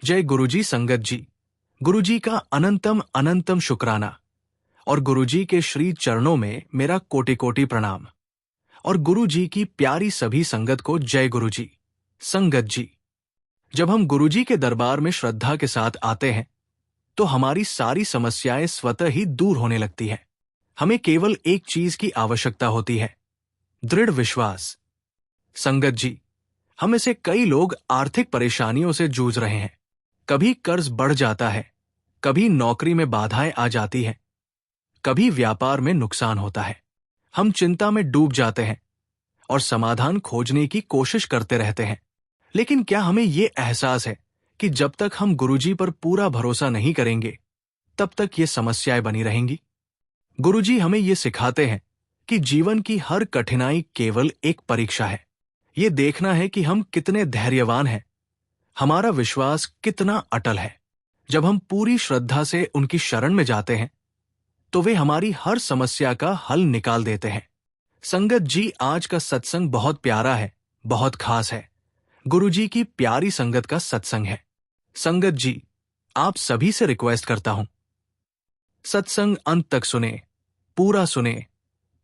जय गुरुजी संगत जी। गुरुजी का अनंतम अनंतम शुक्राना और गुरुजी के श्री चरणों में मेरा कोटि कोटि प्रणाम। और गुरुजी की प्यारी सभी संगत को जय गुरुजी। संगत जी, जब हम गुरुजी के दरबार में श्रद्धा के साथ आते हैं तो हमारी सारी समस्याएं स्वतः ही दूर होने लगती हैं। हमें केवल एक चीज की आवश्यकता होती है, दृढ़ विश्वास। संगत जी, हम में से कई लोग आर्थिक परेशानियों से जूझ रहे हैं। कभी कर्ज बढ़ जाता है, कभी नौकरी में बाधाएं आ जाती हैं, कभी व्यापार में नुकसान होता है। हम चिंता में डूब जाते हैं और समाधान खोजने की कोशिश करते रहते हैं। लेकिन क्या हमें ये एहसास है कि जब तक हम गुरुजी पर पूरा भरोसा नहीं करेंगे तब तक ये समस्याएं बनी रहेंगी? गुरुजी हमें ये सिखाते हैं कि जीवन की हर कठिनाई केवल एक परीक्षा है। ये देखना है कि हम कितने धैर्यवान हैं, हमारा विश्वास कितना अटल है। जब हम पूरी श्रद्धा से उनकी शरण में जाते हैं तो वे हमारी हर समस्या का हल निकाल देते हैं। संगत जी, आज का सत्संग बहुत प्यारा है, बहुत खास है। गुरुजी की प्यारी संगत का सत्संग है। संगत जी, आप सभी से रिक्वेस्ट करता हूं, सत्संग अंत तक सुने, पूरा सुने,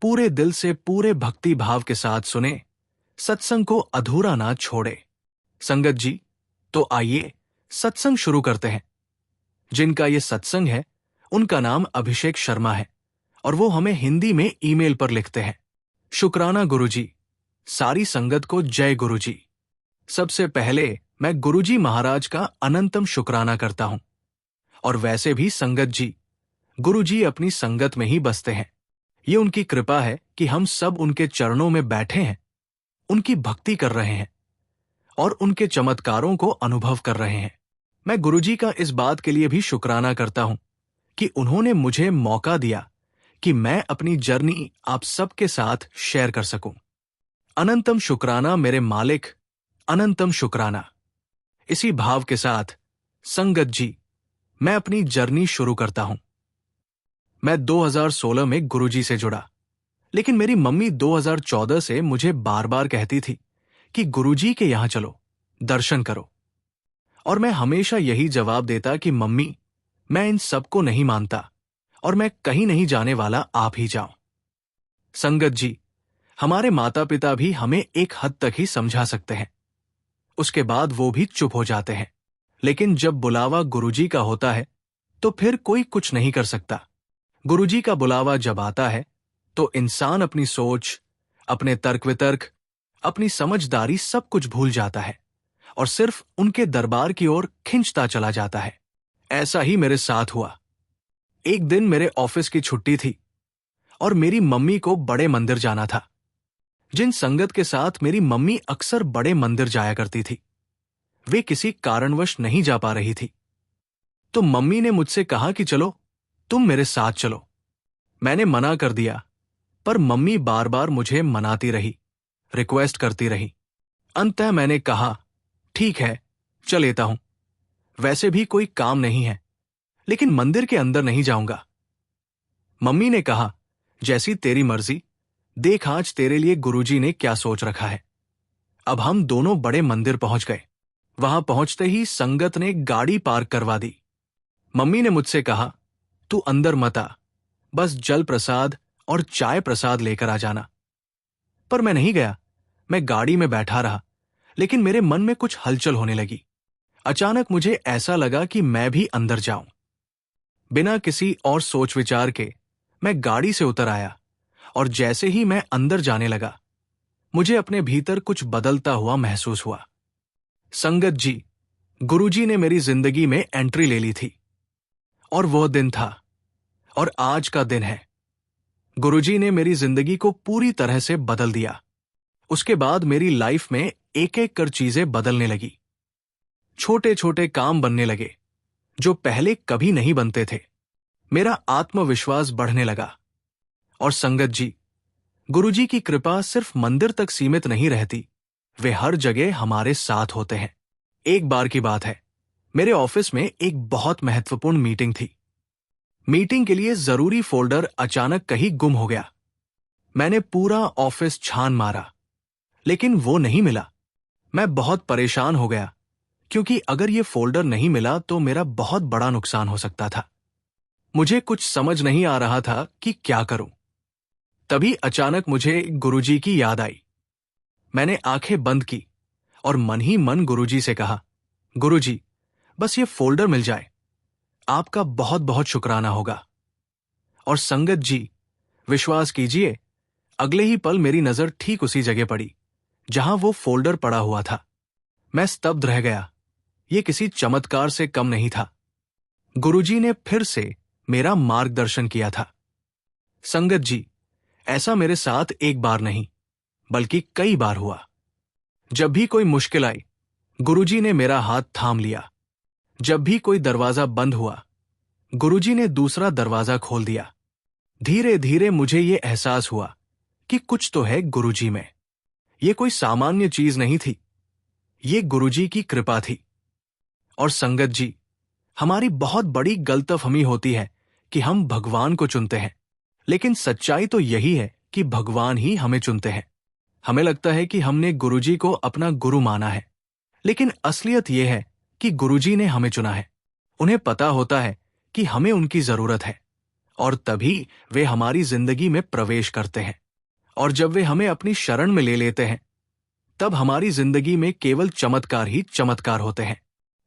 पूरे दिल से पूरे भक्ति भाव के साथ सुने, सत्संग को अधूरा ना छोड़े। संगत जी, तो आइए सत्संग शुरू करते हैं। जिनका ये सत्संग है उनका नाम अभिषेक शर्मा है और वो हमें हिंदी में ईमेल पर लिखते हैं, शुक्राना गुरुजी। सारी संगत को जय गुरुजी। सबसे पहले मैं गुरुजी महाराज का अनंतम शुक्राना करता हूं। और वैसे भी संगत जी, गुरुजी अपनी संगत में ही बसते हैं। ये उनकी कृपा है कि हम सब उनके चरणों में बैठे हैं, उनकी भक्ति कर रहे हैं और उनके चमत्कारों को अनुभव कर रहे हैं। मैं गुरुजी का इस बात के लिए भी शुक्राना करता हूं कि उन्होंने मुझे मौका दिया कि मैं अपनी जर्नी आप सबके साथ शेयर कर सकूं। अनंतम शुक्राना मेरे मालिक, अनंतम शुक्राना। इसी भाव के साथ संगत जी, मैं अपनी जर्नी शुरू करता हूं। मैं 2016 में गुरुजी से जुड़ा, लेकिन मेरी मम्मी 2014 से मुझे बार बार कहती थी कि गुरुजी के यहां चलो, दर्शन करो। और मैं हमेशा यही जवाब देता कि मम्मी, मैं इन सबको नहीं मानता और मैं कहीं नहीं जाने वाला, आप ही जाओ। संगत जी, हमारे माता पिता भी हमें एक हद तक ही समझा सकते हैं, उसके बाद वो भी चुप हो जाते हैं। लेकिन जब बुलावा गुरुजी का होता है तो फिर कोई कुछ नहीं कर सकता। गुरुजी का बुलावा जब आता है तो इंसान अपनी सोच, अपने तर्क वितर्क, अपनी समझदारी सब कुछ भूल जाता है और सिर्फ उनके दरबार की ओर खिंचता चला जाता है। ऐसा ही मेरे साथ हुआ। एक दिन मेरे ऑफिस की छुट्टी थी और मेरी मम्मी को बड़े मंदिर जाना था। जिन संगत के साथ मेरी मम्मी अक्सर बड़े मंदिर जाया करती थी, वे किसी कारणवश नहीं जा पा रही थी। तो मम्मी ने मुझसे कहा कि चलो, तुम मेरे साथ चलो। मैंने मना कर दिया, पर मम्मी बार बार मुझे मनाती रही, रिक्वेस्ट करती रही। अंततः मैंने कहा, ठीक है, चल लेता हूं। वैसे भी कोई काम नहीं है, लेकिन मंदिर के अंदर नहीं जाऊंगा। मम्मी ने कहा, जैसी तेरी मर्जी, देख आज तेरे लिए गुरुजी ने क्या सोच रखा है। अब हम दोनों बड़े मंदिर पहुंच गए। वहां पहुंचते ही संगत ने गाड़ी पार्क करवा दी। मम्मी ने मुझसे कहा, तू अंदर मत आ, बस जल प्रसाद और चाय प्रसाद लेकर आ जाना। पर मैं नहीं गया। मैं गाड़ी में बैठा रहा, लेकिन मेरे मन में कुछ हलचल होने लगी। अचानक मुझे ऐसा लगा कि मैं भी अंदर जाऊं। बिना किसी और सोच विचार के मैं गाड़ी से उतर आया और जैसे ही मैं अंदर जाने लगा, मुझे अपने भीतर कुछ बदलता हुआ महसूस हुआ। संगत जी, गुरुजी ने मेरी जिंदगी में एंट्री ले ली थी और वह दिन था और आज का दिन है। गुरुजी ने मेरी जिंदगी को पूरी तरह से बदल दिया। उसके बाद मेरी लाइफ में एक एक कर चीजें बदलने लगी। छोटे छोटे काम बनने लगे जो पहले कभी नहीं बनते थे। मेरा आत्मविश्वास बढ़ने लगा। और संगत जी, गुरुजी की कृपा सिर्फ मंदिर तक सीमित नहीं रहती, वे हर जगह हमारे साथ होते हैं। एक बार की बात है, मेरे ऑफिस में एक बहुत महत्वपूर्ण मीटिंग थी। मीटिंग के लिए जरूरी फोल्डर अचानक कहीं गुम हो गया। मैंने पूरा ऑफिस छान मारा, लेकिन वो नहीं मिला। मैं बहुत परेशान हो गया क्योंकि अगर ये फोल्डर नहीं मिला तो मेरा बहुत बड़ा नुकसान हो सकता था। मुझे कुछ समझ नहीं आ रहा था कि क्या करूं। तभी अचानक मुझे गुरुजी की याद आई। मैंने आंखें बंद की और मन ही मन गुरुजी से कहा, गुरुजी, बस ये फोल्डर मिल जाए, आपका बहुत बहुत शुक्राना होगा। और संगत जी, विश्वास कीजिए, अगले ही पल मेरी नजर ठीक उसी जगह पड़ी जहां वो फोल्डर पड़ा हुआ था। मैं स्तब्ध रह गया। ये किसी चमत्कार से कम नहीं था। गुरुजी ने फिर से मेरा मार्गदर्शन किया था। संगत जी, ऐसा मेरे साथ एक बार नहीं बल्कि कई बार हुआ। जब भी कोई मुश्किल आई, गुरुजी ने मेरा हाथ थाम लिया। जब भी कोई दरवाजा बंद हुआ, गुरुजी ने दूसरा दरवाजा खोल दिया। धीरे धीरे मुझे ये एहसास हुआ कि कुछ तो है गुरुजी में। ये कोई सामान्य चीज नहीं थी, ये गुरुजी की कृपा थी। और संगत जी, हमारी बहुत बड़ी गलतफहमी होती है कि हम भगवान को चुनते हैं, लेकिन सच्चाई तो यही है कि भगवान ही हमें चुनते हैं। हमें लगता है कि हमने गुरुजी को अपना गुरु माना है, लेकिन असलियत यह है कि गुरुजी ने हमें चुना है। उन्हें पता होता है कि हमें उनकी जरूरत है, और तभी वे हमारी जिंदगी में प्रवेश करते हैं। और जब वे हमें अपनी शरण में ले लेते हैं, तब हमारी जिंदगी में केवल चमत्कार ही चमत्कार होते हैं।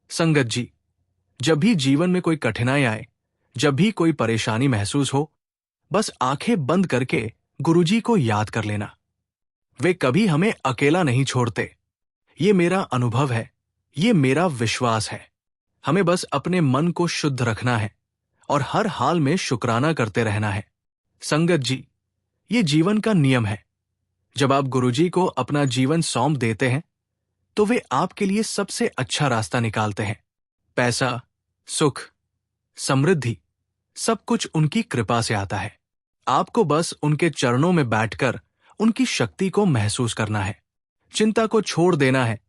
संगत जी, जब भी जीवन में कोई कठिनाई आए, जब भी कोई परेशानी महसूस हो, बस आंखें बंद करके गुरुजी को याद कर लेना। वे कभी हमें अकेला नहीं छोड़ते। ये मेरा अनुभव है, ये मेरा विश्वास है। हमें बस अपने मन को शुद्ध रखना है और हर हाल में शुक्राना करते रहना है। संगत जी, ये जीवन का नियम है। जब आप गुरुजी को अपना जीवन सौंप देते हैं, तो वे आपके लिए सबसे अच्छा रास्ता निकालते हैं। पैसा, सुख, समृद्धि, सब कुछ उनकी कृपा से आता है। आपको बस उनके चरणों में बैठकर उनकी शक्ति को महसूस करना है, चिंता को छोड़ देना है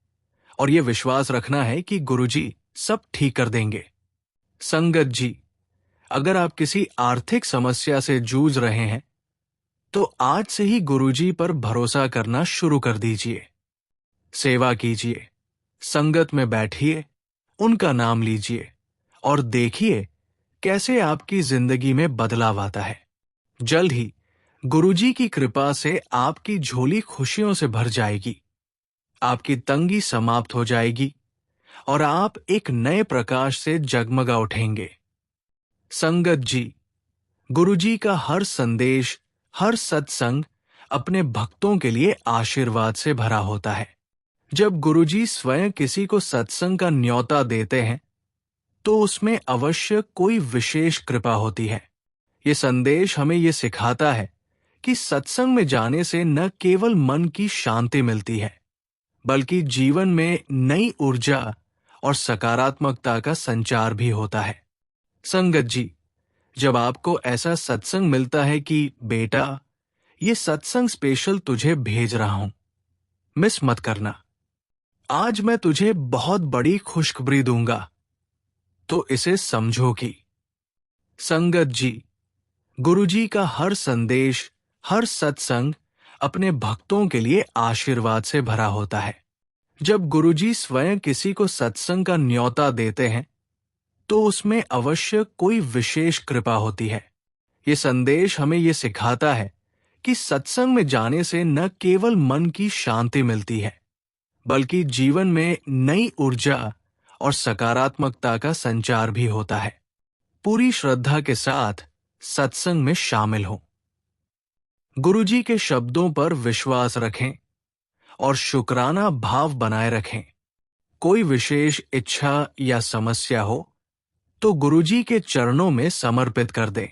और ये विश्वास रखना है कि गुरुजी सब ठीक कर देंगे। संगत जी, अगर आप किसी आर्थिक समस्या से जूझ रहे हैं, तो आज से ही गुरुजी पर भरोसा करना शुरू कर दीजिए। सेवा कीजिए, संगत में बैठिए, उनका नाम लीजिए और देखिए कैसे आपकी जिंदगी में बदलाव आता है। जल्द ही गुरुजी की कृपा से आपकी झोली खुशियों से भर जाएगी, आपकी तंगी समाप्त हो जाएगी और आप एक नए प्रकाश से जगमगा उठेंगे। संगत जी, गुरुजी का हर संदेश, हर सत्संग अपने भक्तों के लिए आशीर्वाद से भरा होता है। जब गुरुजी स्वयं किसी को सत्संग का न्योता देते हैं, तो उसमें अवश्य कोई विशेष कृपा होती है। ये संदेश हमें ये सिखाता है कि सत्संग में जाने से न केवल मन की शांति मिलती है, बल्कि जीवन में नई ऊर्जा और सकारात्मकता का संचार भी होता है। संगत जी, जब आपको ऐसा सत्संग मिलता है कि बेटा, ये सत्संग स्पेशल तुझे भेज रहा हूं, मिस मत करना, आज मैं तुझे बहुत बड़ी खुशखबरी दूंगा, तो इसे समझो कि। संगत जी, गुरुजी का हर संदेश, हर सत्संग अपने भक्तों के लिए आशीर्वाद से भरा होता है। जब गुरुजी स्वयं किसी को सत्संग का न्योता देते हैं, तो उसमें अवश्य कोई विशेष कृपा होती है। ये संदेश हमें ये सिखाता है कि सत्संग में जाने से न केवल मन की शांति मिलती है, बल्कि जीवन में नई ऊर्जा और सकारात्मकता का संचार भी होता है। पूरी श्रद्धा के साथ सत्संग में शामिल हों, गुरुजी के शब्दों पर विश्वास रखें और शुक्राना भाव बनाए रखें। कोई विशेष इच्छा या समस्या हो तो गुरुजी के चरणों में समर्पित कर दें।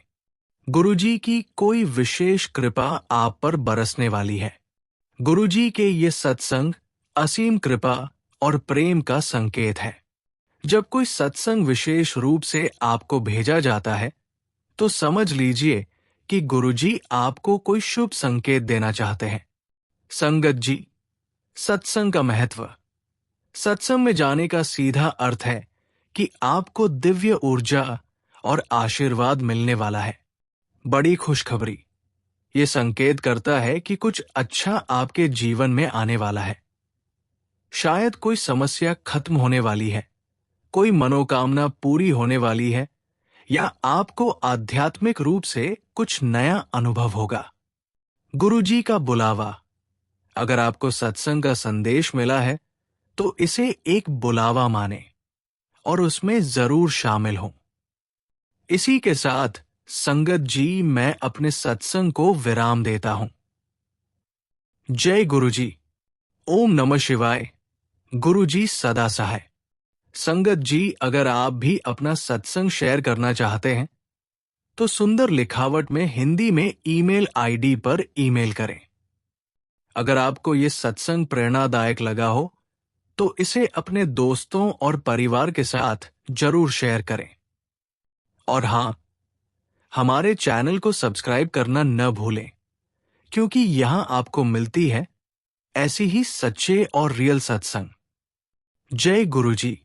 गुरुजी की कोई विशेष कृपा आप पर बरसने वाली है। गुरुजी के ये सत्संग असीम कृपा और प्रेम का संकेत है। जब कोई सत्संग विशेष रूप से आपको भेजा जाता है, तो समझ लीजिए कि गुरुजी आपको कोई शुभ संकेत देना चाहते हैं। संगत जी, सत्संग का महत्व। सत्संग में जाने का सीधा अर्थ है कि आपको दिव्य ऊर्जा और आशीर्वाद मिलने वाला है। बड़ी खुशखबरी, ये संकेत करता है कि कुछ अच्छा आपके जीवन में आने वाला है। शायद कोई समस्या खत्म होने वाली है, कोई मनोकामना पूरी होने वाली है, या आपको आध्यात्मिक रूप से कुछ नया अनुभव होगा। गुरुजी का बुलावा। अगर आपको सत्संग का संदेश मिला है तो इसे एक बुलावा माने और उसमें जरूर शामिल हों। इसी के साथ संगत जी, मैं अपने सत्संग को विराम देता हूं। जय गुरुजी। ओम नमः शिवाय। गुरुजी सदा सहाय। संगत जी, अगर आप भी अपना सत्संग शेयर करना चाहते हैं तो सुंदर लिखावट में हिंदी में ईमेल आईडी पर ईमेल करें। अगर आपको ये सत्संग प्रेरणादायक लगा हो तो इसे अपने दोस्तों और परिवार के साथ जरूर शेयर करें। और हां, हमारे चैनल को सब्सक्राइब करना न भूलें, क्योंकि यहां आपको मिलती है ऐसी ही सच्चे और रियल सत्संग। जय गुरुजी।